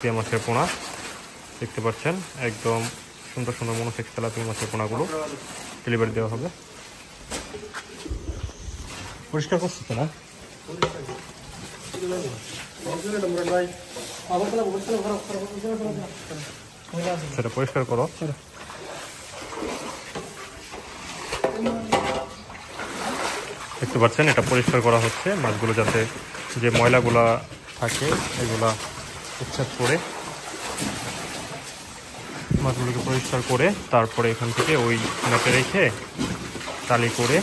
Tilapia মাছের পোনা দেখতে পাচ্ছেন, একদম সুন্দর সুন্দর মনোসেক্স তেলাপিয়া মাছের পোনাগুলো ডেলিভারি দেওয়া হবে। পরিষ্কার করছি তো না? সেটা পরিষ্কার করো। দেখতে পাচ্ছেন এটা পরিষ্কার করা হচ্ছে, মাছগুলো যাতে যে ময়লাগুলা থাকে এগুলা উচ্ছেদ করে মাছগুলোকে পরিষ্কার করে তারপরে এখান থেকে ওই নেটে রেখে টালি করে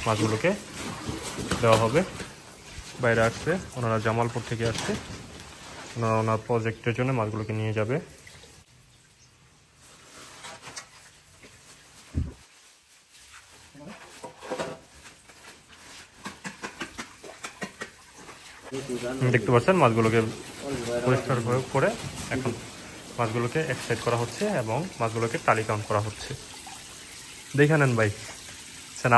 মাছগুলোকে দেওয়া হবে। বাইরে আসছে, ওনারা জামালপুর থেকে আসছে, ওনারা ওনার প্রজেক্টের জন্য মাছগুলোকে নিয়ে যাবে। দেখতে পাচ্ছেন মাছগুলোকে পরিষ্কার করে এখন মাছগুলোকে এক সাইড করা হচ্ছে এবং মাছগুলোকে টালি কাউন্ট করা হচ্ছে। দেখে নেন ভাই,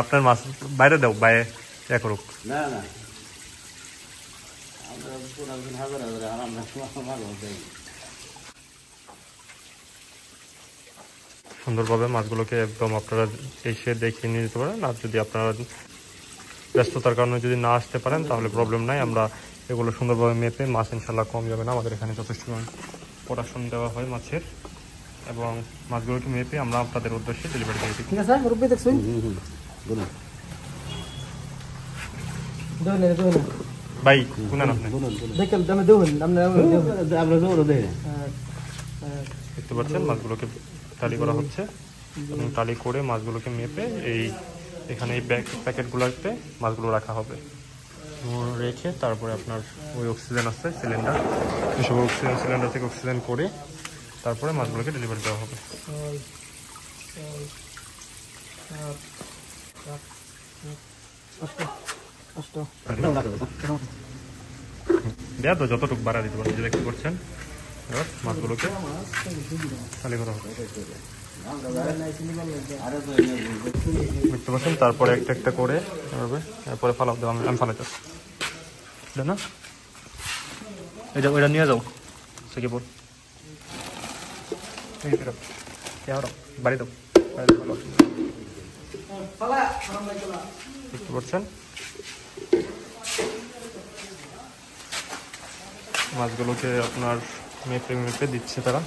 আপনার মাছ বাইরে দাও, বাইরে ইয়া করুক। সুন্দরভাবে মাছগুলোকে একদম আপনারা এসে দেখে নিয়ে যেতে পারেন। আর যদি আপনারা ব্যস্ততার কারণে যদি না আসতে পারেন তাহলে প্রবলেম নাই, আমরা এগুলো সুন্দরভাবে মেপে মাছ ইনশাল্লাহ কম যাবে না। আমাদের এখানে যথেষ্ট প্রোডাকশন দেওয়া হয় মাছের, এবং মাছগুলোকে মেপে আমরা আপনাদের উদ্দেশ্যে ডেলিভারি দিয়ে দিই। ঠিক আছে ভাই, দেখতে পাচ্ছেন মাছগুলোকে টালি করা হচ্ছে এবং টালি করে মাছগুলোকে মেপে এখানে এই প্যাকেটগুলোতে মাছগুলো রাখা হবে। রেখে তারপরে আপনার ওই অক্সিজেন আছে সিলিন্ডার, এসব অক্সিজেন সিলিন্ডার থেকে অক্সিজেন করে তারপরে মাছগুলোকে ডেলিভারি দেওয়া হবে। দেয়া তো যতটুকু বাড়া দিতে পারেন, দেখতে করছেন মাছগুলোকে খালি করা হবে। দেখতে পাচ্ছেন তারপরে একটা একটা করে তারপরে ফালাও দেওয়া, আমি ফালাইতে না, ওইটা নিয়ে যাও সেকে পর বাড়ি দাও। দেখতে পাচ্ছেন মাছগুলোকে আপনার মেপে মেপে দিচ্ছে তারা।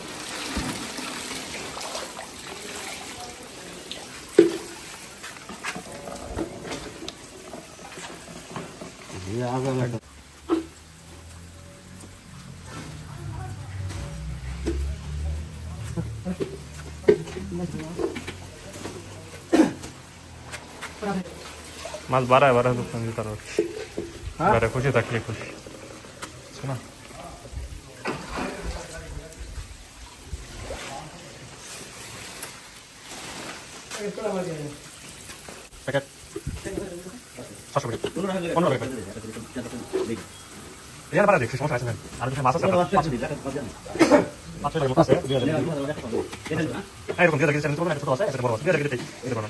মাছ বাড়ায় তারা খুশি থাকলে খুশি না। প্যাকেট 500 প্যাকেট 15 প্যাকেট এখানে বাড়া দেখছি, সমস্যা আছে না। আর কিছু মাছ আছে এরকম 2000 কেজি ছোট ছোট আছে, এটা বড় আছে 2000 কেজি এটা বড়।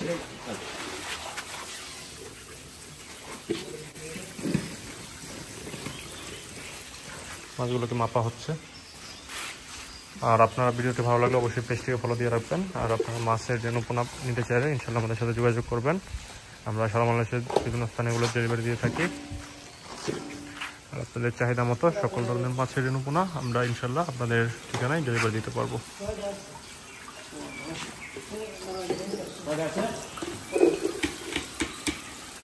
মাছগুলোকে মাপা হচ্ছে। আর আপনারা ভিডিওটি ভালো লাগলে অবশ্যই পেজটিকে ফলো দিয়ে রাখবেন। আর আপনারা মাছের যে নমুনা নিতে চাইলে ইনশাল্লাহ আমাদের সাথে যোগাযোগ করবেন। আমরা সারা বাংলাদেশের বিভিন্ন স্থানে এগুলো ডেলিভারি দিয়ে থাকি। আর আপনাদের চাহিদা মতো সকল ধরনের মাছের নমুনা আমরা ইনশাল্লাহ আপনাদের ঠিকানায় ডেলিভারি দিতে পারবো।